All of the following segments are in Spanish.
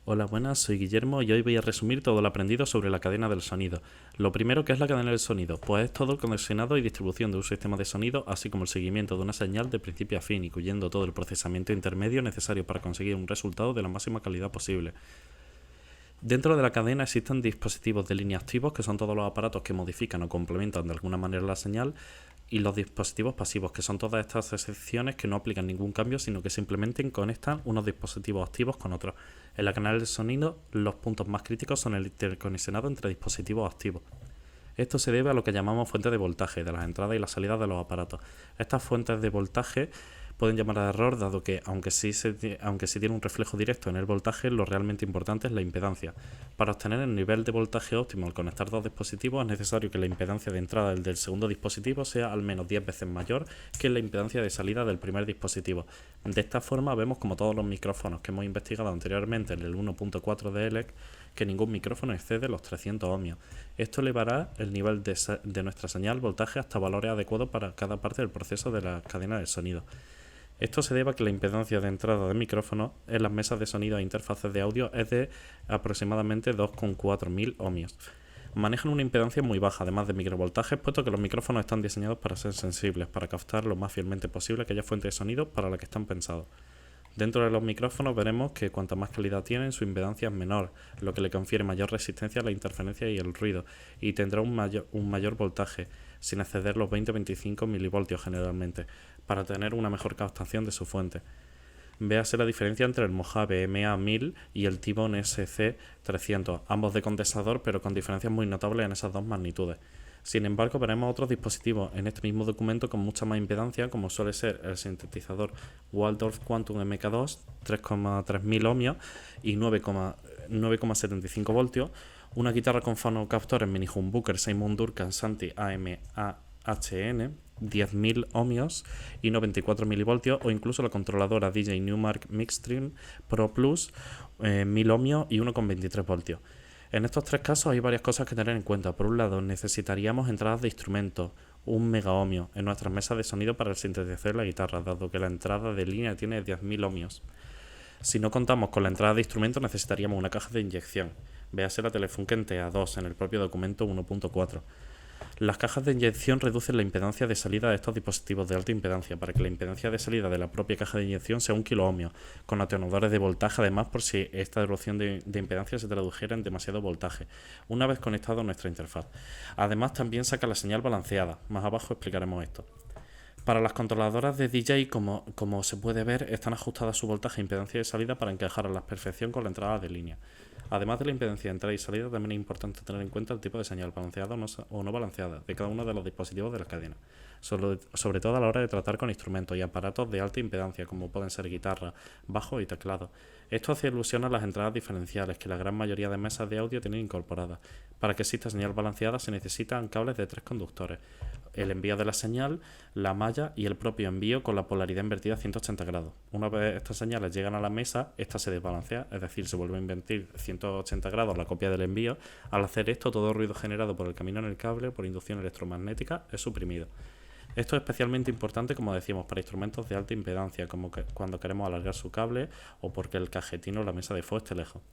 Hola, buenas, soy Guillermo y hoy voy a resumir todo lo aprendido sobre la cadena del sonido. Lo primero, ¿qué es la cadena del sonido? Pues es todo el condicionado y distribución de un sistema de sonido, así como el seguimiento de una señal de principio a fin, incluyendo todo el procesamiento intermedio necesario para conseguir un resultado de la máxima calidad posible. Dentro de la cadena existen dispositivos de línea activos, que son todos los aparatos que modifican o complementan de alguna manera la señal, y los dispositivos pasivos, que son todas estas secciones que no aplican ningún cambio, sino que simplemente conectan unos dispositivos activos con otros. En la cadena del sonido, los puntos más críticos son el interconexionado entre dispositivos activos. Esto se debe a lo que llamamos fuentes de voltaje, de las entradas y las salidas de los aparatos. Estas fuentes de voltaje pueden llamar a error, dado que, aunque sí tiene un reflejo directo en el voltaje, lo realmente importante es la impedancia. Para obtener el nivel de voltaje óptimo al conectar dos dispositivos, es necesario que la impedancia de entrada del segundo dispositivo sea al menos 10 veces mayor que la impedancia de salida del primer dispositivo. De esta forma, vemos como todos los micrófonos que hemos investigado anteriormente en el 1.4 de ELEC, que ningún micrófono excede los 300 ohmios. Esto elevará el nivel de nuestra señal voltaje hasta valores adecuados para cada parte del proceso de la cadena del sonido. Esto se debe a que la impedancia de entrada de micrófono en las mesas de sonido e interfaces de audio es de aproximadamente 2,4 ohmios. Manejan una impedancia muy baja, además de microvoltajes, puesto que los micrófonos están diseñados para ser sensibles, para captar lo más fielmente posible aquella fuente de sonido para la que están pensados. Dentro de los micrófonos veremos que cuanta más calidad tienen, su impedancia es menor, lo que le confiere mayor resistencia a la interferencia y el ruido, y tendrá un mayor voltaje, sin exceder los 20-25 milivoltios generalmente, para tener una mejor captación de su fuente. Véase la diferencia entre el Mojave MA1000 y el T-Bone SC300, ambos de condensador, pero con diferencias muy notables en esas dos magnitudes. Sin embargo, veremos otros dispositivos en este mismo documento con mucha más impedancia, como suele ser el sintetizador Waldorf Quantum MK2, 3,3000 ohmios y 9,75 voltios, una guitarra con fonocaptores mini humbucker Simon Durkan Santi AMA-HN, 10.000 ohmios y 94 milivoltios, o incluso la controladora DJ Newmark Mixstream Pro Plus, 1000 ohmios y 1,23 voltios. En estos tres casos hay varias cosas que tener en cuenta. Por un lado, necesitaríamos entradas de instrumentos, 1 megaohmio, en nuestras mesas de sonido para el sintetizador de la guitarra, dado que la entrada de línea tiene 10.000 ohmios. Si no contamos con la entrada de instrumentos, necesitaríamos una caja de inyección. Véase la Telefunken TA2 en el propio documento 1.4. Las cajas de inyección reducen la impedancia de salida de estos dispositivos de alta impedancia para que la impedancia de salida de la propia caja de inyección sea 1 kiloohmio, con atenuadores de voltaje además por si esta reducción de impedancia se tradujera en demasiado voltaje, una vez conectado a nuestra interfaz. Además también saca la señal balanceada, más abajo explicaremos esto. Para las controladoras de DJ, como se puede ver, están ajustadas su voltaje e impedancia de salida para encajar a la perfección con la entrada de línea. Además de la impedancia de entrada y salida, también es importante tener en cuenta el tipo de señal, balanceada o no balanceada, de cada uno de los dispositivos de la cadena, sobre todo a la hora de tratar con instrumentos y aparatos de alta impedancia, como pueden ser guitarra, bajo y teclado. Esto hace alusión a las entradas diferenciales que la gran mayoría de mesas de audio tienen incorporadas. Para que exista señal balanceada se necesitan cables de 3 conductores: el envío de la señal, la malla y el propio envío con la polaridad invertida a 180 grados. Una vez estas señales llegan a la mesa, esta se desbalancea, es decir, se vuelve a invertir 180 grados la copia del envío. Al hacer esto, todo ruido generado por el camino en el cable por inducción electromagnética es suprimido. Esto es especialmente importante, como decíamos, para instrumentos de alta impedancia, como cuando queremos alargar su cable o porque el cajetín o la mesa de fo esté lejos.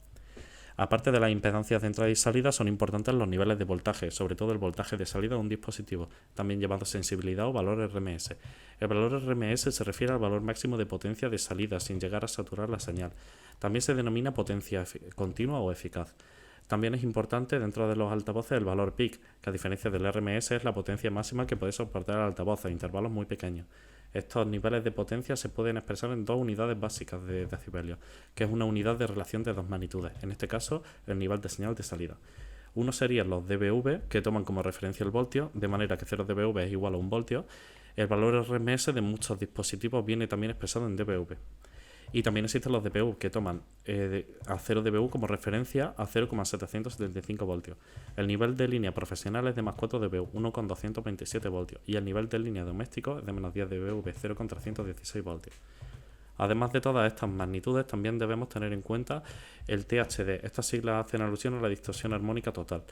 Aparte de las impedancias de entrada y salida, son importantes los niveles de voltaje, sobre todo el voltaje de salida de un dispositivo, también llamado sensibilidad o valor RMS. El valor RMS se refiere al valor máximo de potencia de salida sin llegar a saturar la señal. También se denomina potencia continua o eficaz. También es importante dentro de los altavoces el valor peak, que a diferencia del RMS es la potencia máxima que puede soportar el altavoz a intervalos muy pequeños. Estos niveles de potencia se pueden expresar en dos unidades básicas de decibelios, que es una unidad de relación de dos magnitudes, en este caso el nivel de señal de salida. Uno serían los dBV, que toman como referencia el voltio, de manera que 0 dBV es igual a 1 voltio. El valor RMS de muchos dispositivos viene también expresado en dBV. Y también existen los DPU, que toman a 0 dBu como referencia a 0,775 voltios. El nivel de línea profesional es de más 4 dBu, 1,227 voltios, y el nivel de línea doméstico es de menos 10 dBu, 0,316 voltios. Además de todas estas magnitudes, también debemos tener en cuenta el THD. Estas siglas hacen alusión a la distorsión armónica total.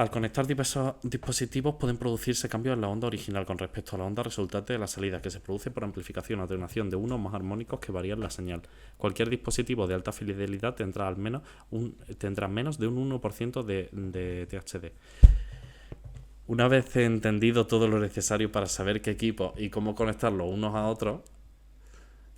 Al conectar diversos dispositivos pueden producirse cambios en la onda original con respecto a la onda resultante de la salida, que se produce por amplificación o atenuación de unos más armónicos que varían la señal. Cualquier dispositivo de alta fidelidad tendrá menos de un 1% de THD. Una vez entendido todo lo necesario para saber qué equipos y cómo conectarlos unos a otros,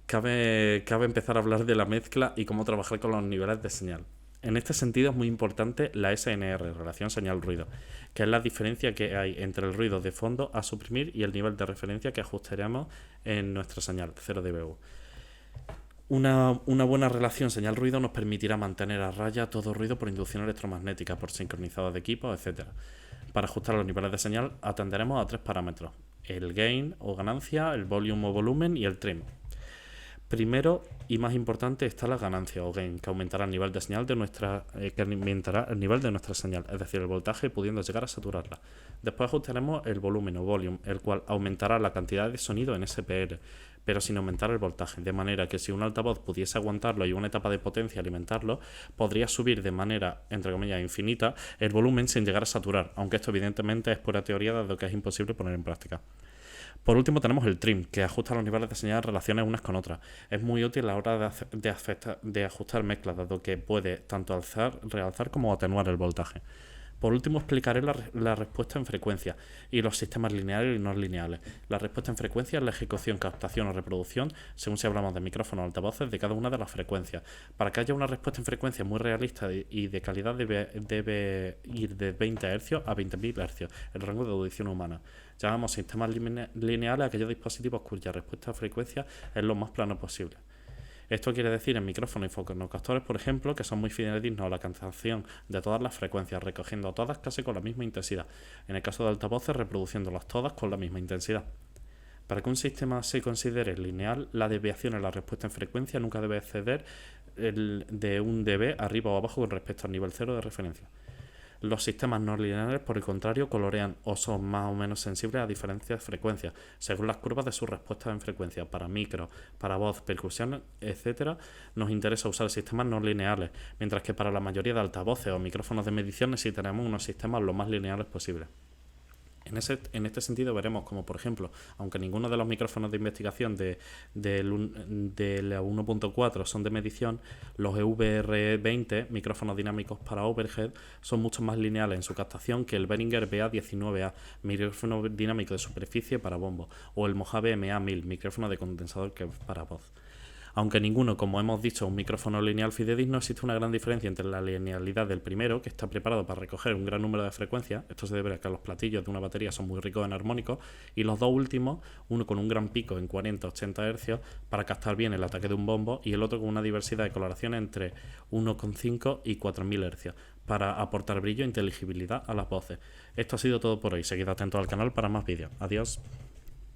cabe empezar a hablar de la mezcla y cómo trabajar con los niveles de señal. En este sentido es muy importante la SNR, relación señal-ruido, que es la diferencia que hay entre el ruido de fondo a suprimir y el nivel de referencia que ajustaremos en nuestra señal, 0 dBu. Una buena relación señal-ruido nos permitirá mantener a raya todo ruido por inducción electromagnética, por sincronizado de equipos, etc. Para ajustar los niveles de señal atenderemos a 3 parámetros: el gain o ganancia, el volume o volumen y el trim. Primero y más importante está la ganancia o gain, que aumentará el nivel de señal de nuestra señal, es decir, el voltaje, pudiendo llegar a saturarla. Después ajustaremos el volumen o volume, el cual aumentará la cantidad de sonido en SPR, pero sin aumentar el voltaje, de manera que si un altavoz pudiese aguantarlo y una etapa de potencia alimentarlo, podría subir de manera, entre comillas, infinita el volumen sin llegar a saturar, aunque esto evidentemente es pura teoría, dado que es imposible poner en práctica. Por último tenemos el trim, que ajusta los niveles de señal en relaciones unas con otras. Es muy útil a la hora de ajustar mezclas, dado que puede tanto realzar como atenuar el voltaje. Por último explicaré la respuesta en frecuencia y los sistemas lineales y no lineales. La respuesta en frecuencia es la ejecución, captación o reproducción, según si hablamos de micrófonos o altavoces, de cada una de las frecuencias. Para que haya una respuesta en frecuencia muy realista y de calidad debe ir de 20 Hz a 20.000 Hz, el rango de audición humana. Llamamos sistemas lineales a aquellos dispositivos cuya respuesta a frecuencia es lo más plano posible. Esto quiere decir en micrófonos y fonocaptores, por ejemplo, que son muy fidedignos a la captación de todas las frecuencias, recogiendo todas casi con la misma intensidad. En el caso de altavoces, reproduciéndolas todas con la misma intensidad. Para que un sistema se considere lineal, la desviación en la respuesta en frecuencia nunca debe exceder de 1 dB arriba o abajo con respecto al nivel 0 de referencia. Los sistemas no lineales, por el contrario, colorean o son más o menos sensibles a diferentes frecuencias, según las curvas de sus respuestas en frecuencia. Para micro, para voz, percusión, etc., nos interesa usar sistemas no lineales, mientras que para la mayoría de altavoces o micrófonos de medición necesitaremos unos sistemas lo más lineales posibles. En este sentido veremos como, por ejemplo, aunque ninguno de los micrófonos de investigación de la 1.4 son de medición, los EVR20, micrófonos dinámicos para overhead, son mucho más lineales en su captación que el Behringer BA19A, micrófono dinámico de superficie para bombo, o el Mojave MA1000, micrófono de condensador que para voz. Aunque ninguno, como hemos dicho, un micrófono lineal fidedigno, existe una gran diferencia entre la linealidad del primero, que está preparado para recoger un gran número de frecuencias, esto se debe a que los platillos de una batería son muy ricos en armónicos, y los dos últimos, uno con un gran pico en 40-80 Hz para captar bien el ataque de un bombo, y el otro con una diversidad de coloraciones entre 1,5 y 4.000 Hz, para aportar brillo e inteligibilidad a las voces. Esto ha sido todo por hoy. Seguid atentos al canal para más vídeos. Adiós.